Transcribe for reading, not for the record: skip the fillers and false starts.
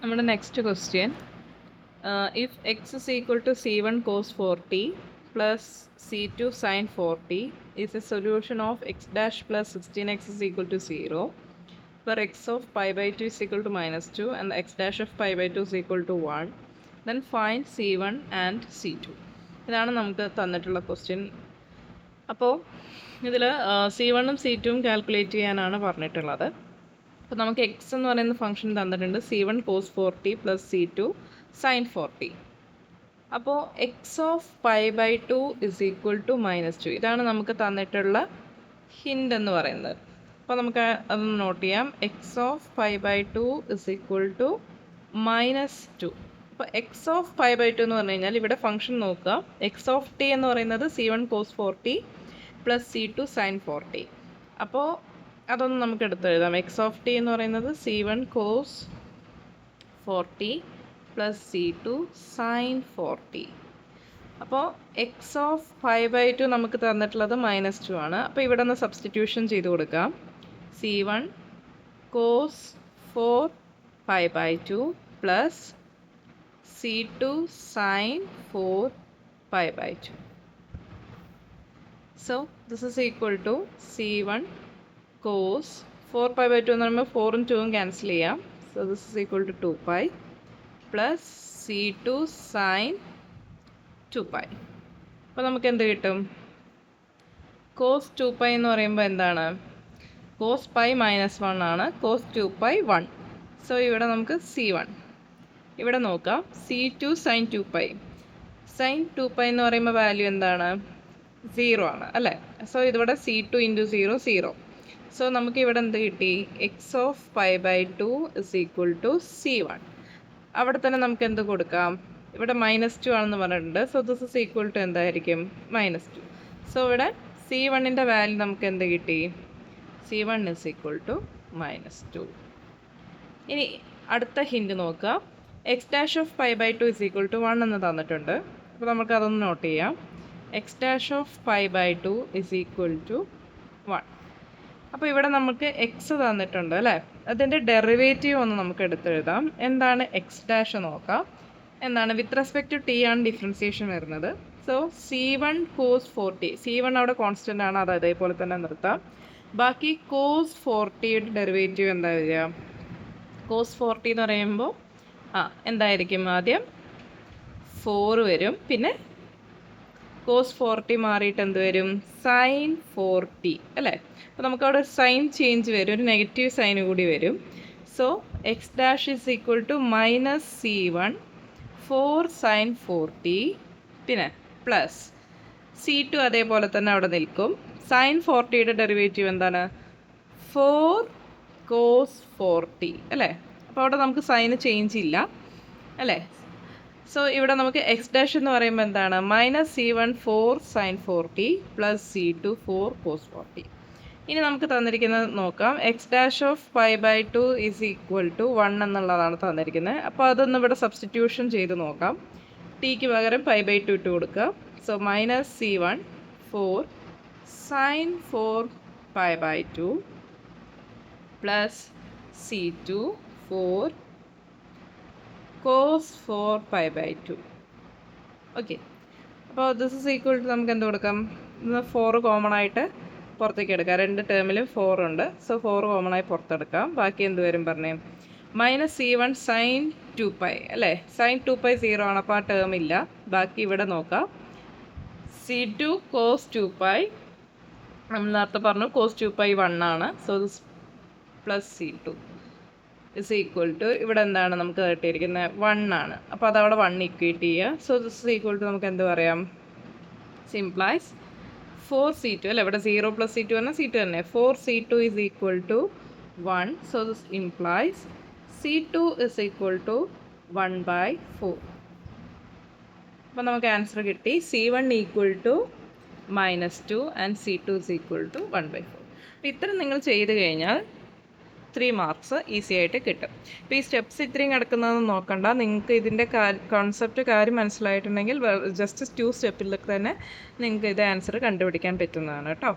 നമ്മുടെ next question, if X is equal to C1 cos 4t plus C2 sin 4t is a solution of x dash plus 16x is equal to 0 where x of pi by 2 is equal to -2 and x dash of pi by 2 is equal to 1, then find C1 and C2. ഇതാണ് നമുക്ക് തന്നിട്ടുള്ള question. അപ്പോൾ ഇതിൽ C1ഉം C2ഉം calculate ചെയ്യാനാണ് പറഞ്ഞിട്ടുള്ളത്. അപ്പോൾ നമുക്ക് X എന്ന് പറയുന്ന ഫംഗ്ഷൻ തന്നിട്ടുണ്ട് C1 cos 4t plus C2 sin 4t. അപ്പോൾ X of pi by 2 is equal to -2. ഇതാണ് നമുക്ക് തന്നിട്ടുള്ള ഹിൻ്റ് എന്ന് പറയുന്നത്. അപ്പോൾ നമുക്ക് അതൊന്ന് നോട്ട് ചെയ്യാം. X of pi by 2 is equal to -2. അപ്പോൾ എക്സ് ഓഫ് പൈ ബൈ 2 എന്ന് പറഞ്ഞു കഴിഞ്ഞാൽ ഇവിടെ ഫംഗ്ഷൻ നോക്കുക. എക്സ് ഓഫ് ടി എന്ന് പറയുന്നത് C1 cos 4t plus C2 sin 4t. അപ്പോൾ അതൊന്ന് നമുക്ക് എടുത്തെഴുതാം. എക്സ് ഓഫ് ടി എന്ന് പറയുന്നത് C1 cos 4t plus C2 sin 4t. അപ്പോൾ എക്സ് ഓഫ് പൈ ബൈ 2 നമുക്ക് തന്നിട്ടുള്ളത് -2 ആണ്. അപ്പോൾ ഇവിടെ നിന്ന് സബ്സ്റ്റിറ്റ്യൂഷൻ ചെയ്ത് കൊടുക്കാം. C1 cos 4 pi by 2 plus C2 sin 4 pi by 2. So this is equal to C1 cos 4 pi by 2 എന്ന് പറയുമ്പോൾ 4ഉം 2ഉം ക്യാൻസൽ ചെയ്യാം. So this is equal to 2 pi plus C2 sin 2 pi. അപ്പോൾ നമുക്ക് എന്ത് കിട്ടും? cos 2 pi എന്ന് പറയുമ്പോൾ എന്താണ്? cos pi -1 ആണ്. cos 2 pi 1. സോ ഇവിടെ നമുക്ക് C1. ഇവിടെ നോക്കാം C2 sin 2 pi. sin 2 pi എന്ന് പറയുമ്പോൾ വാല്യൂ എന്താണ്? 0 ആണ് അല്ലേ? സോ ഇതിവിടെ C2 × 0 0. സോ നമുക്ക് ഇവിടെ എന്ത് കിട്ടി? X of pi by 2 is equal to C1. അവിടെ തന്നെ നമുക്ക് എന്ത് കൊടുക്കാം? ഇവിടെ -2 ആണെന്ന് പറഞ്ഞിട്ടുണ്ട്. So this is equal to എന്തായിരിക്കും? -2. സോ ഇവിടെ C1ൻ്റെ വാല്യൂ നമുക്ക് എന്ത് കിട്ടി? C1 is equal to -2. ഇനി അടുത്ത ഹിൻറ്റ് നോക്കുക. X dash of pi by 2 is equal to 1 എന്ന് തന്നിട്ടുണ്ട്. അപ്പോൾ നമുക്ക് അതൊന്ന് നോട്ട് ചെയ്യാം. X dash of pi by 2 is equal to 1. അപ്പോൾ ഇവിടെ നമുക്ക് എക്സ് തന്നിട്ടുണ്ട് അല്ലേ? അതിൻ്റെ ഡെറിവേറ്റീവ് ഒന്ന് നമുക്ക് എടുത്തെഴുതാം. എന്താണ് എക്സ് ഡാഷ് നോക്കാം. എന്താണ്? വിത്ത് റെസ്പെക്ട് ടു ടി ആണ് ഡിഫറൻസിയേഷൻ വരുന്നത്. So C1 cos 4t. C1 അവിടെ കോൺസ്റ്റൻ്റ് ആണ്, അത് അതേപോലെ തന്നെ നിർത്താം. ബാക്കി cos 4tയുടെ ഡെറിവേറ്റീവ് എന്താ വരിക? cos 4t എന്ന് പറയുമ്പോൾ എന്തായിരിക്കും? ആദ്യം 4 വരും, പിന്നെ cos 4t മാറിയിട്ട് എന്ത് വരും? sin 4t അല്ലേ? അപ്പോൾ നമുക്കവിടെ സൈൻ ചേഞ്ച് വരും, ഒരു നെഗറ്റീവ് സൈൻ കൂടി വരും. So X dash is equal to -C1 4 sin 4t പിന്നെ പ്ലസ് C2 അതേപോലെ തന്നെ അവിടെ നിൽക്കും. sin 4tയുടെ ഡെറിവേറ്റീവ് എന്താണ്? 4 cos 4t അല്ലേ? അപ്പോൾ അവിടെ നമുക്ക് സൈന് ചേഞ്ച് ഇല്ല അല്ലേ? സോ ഇവിടെ നമുക്ക് എക്സ് ഡാഷ് എന്ന് പറയുമ്പോൾ എന്താണ്? -C1 4 sin 4t plus C2 4 cos 4t. ഇനി നമുക്ക് തന്നിരിക്കുന്നത് നോക്കാം. X dash of pi by 2 is equal to 1 എന്നുള്ളതാണ് തന്നിരിക്കുന്നത്. അപ്പോൾ അതൊന്ന് ഇവിടെ സബ്സ്റ്റിറ്റ്യൂഷൻ ചെയ്ത് നോക്കാം. ടിക്ക് പകരം പൈ ബൈ 2 ഇട്ട് കൊടുക്കുക. So -C1 4 sin 4 pi by 2 plus C2 4 cos 4 pi by 2. Okay, അപ്പോൾ ദിസ് ഇസ് ഈക്വൽ ടു നമുക്ക് എന്ത് കൊടുക്കാം? 4 കോമൺ ആയിട്ട് പുറത്തേക്ക് എടുക്കാം. രണ്ട് ടേമിലും 4 ഉണ്ട്. സോ 4 കോമൺ ആയി പുറത്തെടുക്കാം. ബാക്കി എന്ത് വരും പറഞ്ഞേ? -C1 sin 2 pi അല്ലേ? sin 2 pi 0 ആണ്, അപ്പോൾ ആ ടേം ഇല്ല. ബാക്കി ഇവിടെ നോക്കാം. C2 cos 2 pi നമ്മൾ നേരത്തെ പറഞ്ഞു cos 2 pi 1 ആണ്. So this plus C2 is equal to ഇവിടെ എന്താണ് നമുക്ക് കിട്ടിയിരിക്കുന്നത്? 1 ആണ്. അപ്പോൾ അതവിടെ 1 ഇക്വേറ്റ് ചെയ്യുക. So this is equal to നമുക്ക് എന്ത് പറയാം? സിംപ്ലൈസ് 4C2 അല്ലേ? ഇവിടെ 0 + C2 പറഞ്ഞാൽ C2 തന്നെ. 4C2 is equal to 1. So this implies C2 is equal to 1/4. അപ്പോൾ നമുക്ക് ആൻസർ കിട്ടി. C1 equal to -2 and C2 is equal to 1/4. അപ്പോൾ ഇത്ര നിങ്ങൾ ചെയ്ത് കഴിഞ്ഞാൽ 3 മാർക്സ് ഈസി ആയിട്ട് കിട്ടും. ഇപ്പോൾ ഈ സ്റ്റെപ്സ് ഇത്രയും കിടക്കുന്നതെന്ന് നോക്കണ്ട. നിങ്ങൾക്ക് ഇതിൻ്റെ കോൺസെപ്റ്റ് കാര്യം മനസ്സിലായിട്ടുണ്ടെങ്കിൽ ജസ്റ്റ് 2 സ്റ്റെപ്പിൽ തന്നെ നിങ്ങൾക്ക് ഇത് ആൻസർ കണ്ടുപിടിക്കാൻ പറ്റുന്നതാണ് കേട്ടോ.